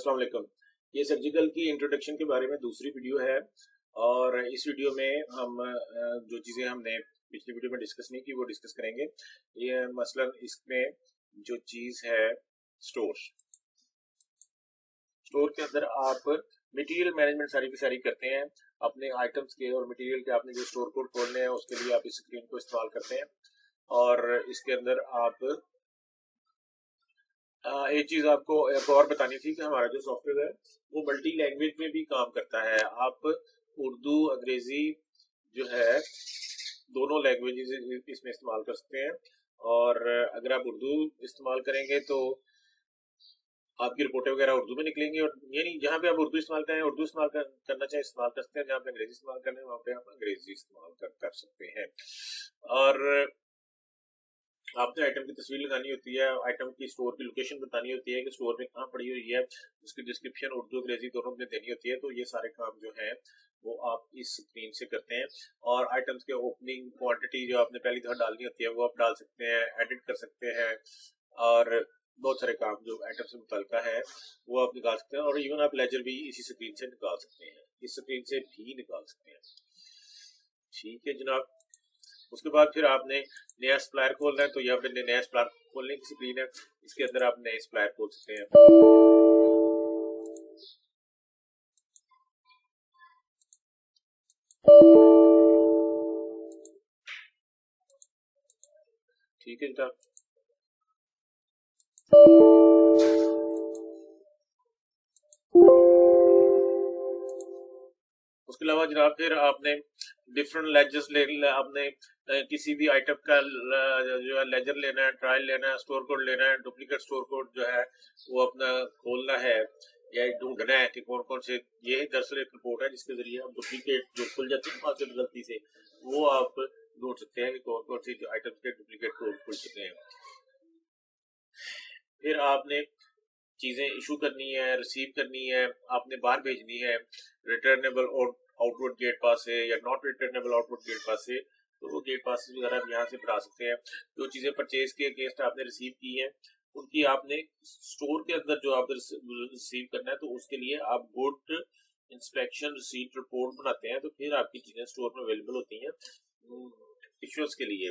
अस्सलाम वालेकुम। ये सर्जिकल की इंट्रोडक्शन के बारे में दूसरी वीडियो है और इस वीडियो में हम जो चीज़ें हमने पिछली वीडियो में डिस्कस नहीं की वो डिस्कस करेंगे। ये मसलन इसमें जो चीज़ है स्टोर के अंदर आप मटेरियल मैनेजमेंट सारी की सारी करते हैं अपने आइटम्स के और मटेरियल के। आपने जो स्टोर कोड खोलने हैं उसके लिए आप इस स्क्रीन को इस्तेमाल करते हैं और इसके अंदर आप एक चीज आपको एक और बतानी थी कि हमारा जो सॉफ्टवेयर है वो मल्टी लैंग्वेज में भी काम करता है। आप उर्दू अंग्रेजी जो है दोनों लैंग्वेजेस इसमें इस्तेमाल कर सकते हैं और अगर आप उर्दू इस्तेमाल करेंगे तो आपकी रिपोर्टें वगैरह उर्दू में निकलेंगी और यानी जहाँ पे आप उर्दू इस्तेमाल करें उर्दू इस्तेमाल करना चाहे इस्तेमाल कर सकते हैं, जहाँ पे अंग्रेजी इस्तेमाल करना है वहाँ पे आप अंग्रेजी इस्तेमाल कर सकते हैं। और आपने आइटम की तस्वीर लगानी होती है, आइटम की स्टोर की लोकेशन बतानी होती है कि स्टोर में कहाँ पड़ी हुई है, उसकी डिस्क्रिप्शन उर्दू अंग्रेजी दोनों में देनी होती है। तो ये सारे काम जो है वो आप इस स्क्रीन से करते हैं और आइटम्स के ओपनिंग क्वांटिटी जो आपने पहली दफा डालनी होती है वो आप डाल सकते हैं, एडिट कर सकते हैं और बहुत सारे काम जो आइटम से मुतल्लिका है वो आप निकाल सकते हैं और इवन आप लेजर भी इसी स्क्रीन से निकाल सकते हैं, इस स्क्रीन से भी निकाल सकते हैं। ठीक है जनाब। उसके बाद फिर आपने नया सप्लायर खोलना है तो यहाँ पे नया सप्लायर खोलने की स्क्रीन है, इसके अंदर आप नए सप्लायर खोल सकते हैं। ठीक है जनाब। उसके अलावा जनाब फिर आपने डिफरेंट लेजर्स आपने किसी भी आइटम का जो है लेजर लेना है, ट्रायल लेना है, स्टोर कोड लेना है, डुप्लीकेट स्टोर कोड जो है वो अपना खोलना है या ढूंढना है कि कौन कौन से। ये दरअसल एक रिपोर्ट है जिसके जरिए आप डुप्लीकेट जो खुल जाती है मार्केट गलती से वो आप ढूंढ सकते हैं कि कौन कौन सी आइटम्स के डुप्लीकेट कोड खुल चुके हैं। फिर आपने चीजें इशू करनी है, रिसीव करनी है, आपने बाहर भेजनी है रिटर्नेबल और आउटवर्ड गेट पास से या नॉट रिटर्नेबल आउटवर्ड गेट पास से, तो वो गेट पास वगैरह आप यहाँ से भरा सकते हैं। जो चीजें परचेज के अगेंस्ट आपने रिसीव की है उनकी आपने स्टोर के अंदर जो आप रिसीव करना है तो उसके लिए आप गुड इंस्पेक्शन रिसीट रिपोर्ट बनाते हैं, तो फिर आपकी चीजें स्टोर में अवेलेबल होती हैं इश्यूज के लिए।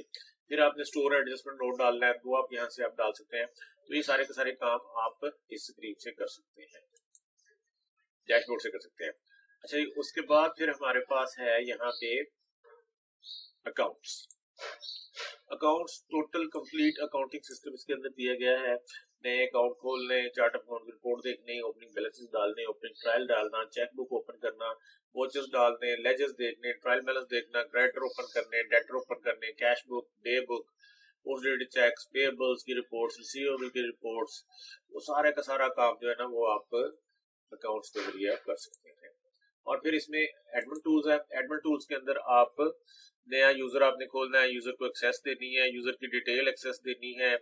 फिर आपने स्टोर एडजस्टमेंट नोट डालना है तो आप यहाँ से आप डाल सकते हैं। तो ये सारे के सारे काम आप इस स्क्रीन से कर सकते हैं, डैशबोर्ड से कर सकते हैं। अच्छा, उसके बाद फिर हमारे पास है यहाँ पे accounts. Total complete accounting system इसके अंदर दिया गया है। नए अकाउंट खोलने, चार्ट अकाउंट की रिपोर्ट देखने, ओपनिंग बैलेंसेस डालने, ओपनिंग ट्रायल डालना, चेक बुक ओपन करना, वॉचर्स डालने, लेजर्स देखने, ट्रायल बैलेंस देखना, क्रेडिटर ओपन करने, डेटर ओपन करने, cash book, day book, post dated cheques, payables की रिपोर्ट्स, रिसीवेबल की रिपोर्ट्स, वो सारे का सारा काम जो है ना वो आप अकाउंट्स के जरिए आप कर सकते हैं। और फिर इसमें एडमिन टूल्स है। एडमिन टूल्स के अंदर आप नया यूजर आपने खोलना है, यूजर को एक्सेस देनी है, यूजर की डिटेल एक्सेस देनी है,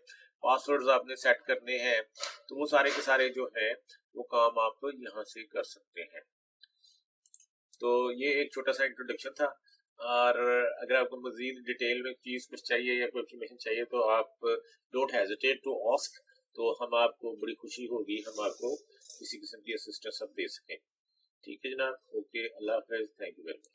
पासवर्ड्स आपने सेट करने हैं, तो वो सारे के सारे जो है वो काम आप यहाँ से कर सकते हैं। तो ये एक छोटा सा इंट्रोडक्शन था और अगर आपको मजीद डिटेल में चीज कुछ चाहिए या कोई इन्फॉर्मेशन चाहिए तो आप डोंट हेजिटेट टू आस्क, तो हम आपको बड़ी खुशी होगी हम आपको किसी किस्म की असिस्टेंस आप दे सकें। ठीक है जनाब, okay, Allah Hafiz, thank you very much.